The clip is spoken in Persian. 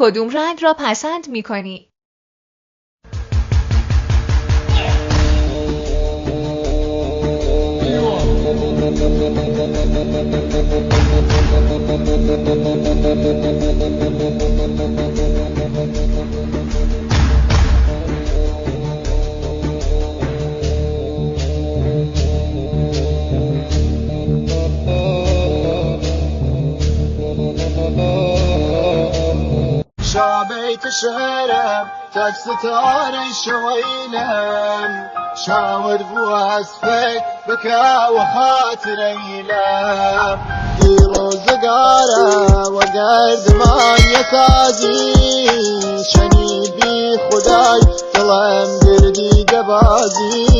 کدوم رنگ را پسند می‌کنی؟ شابيت شهرم تاج ستاري شويلم شاور بواسفك بكى وخاطري لم ديرو زقارة وقرد ما يتازي شني بي خداي ظلم قردي قبازي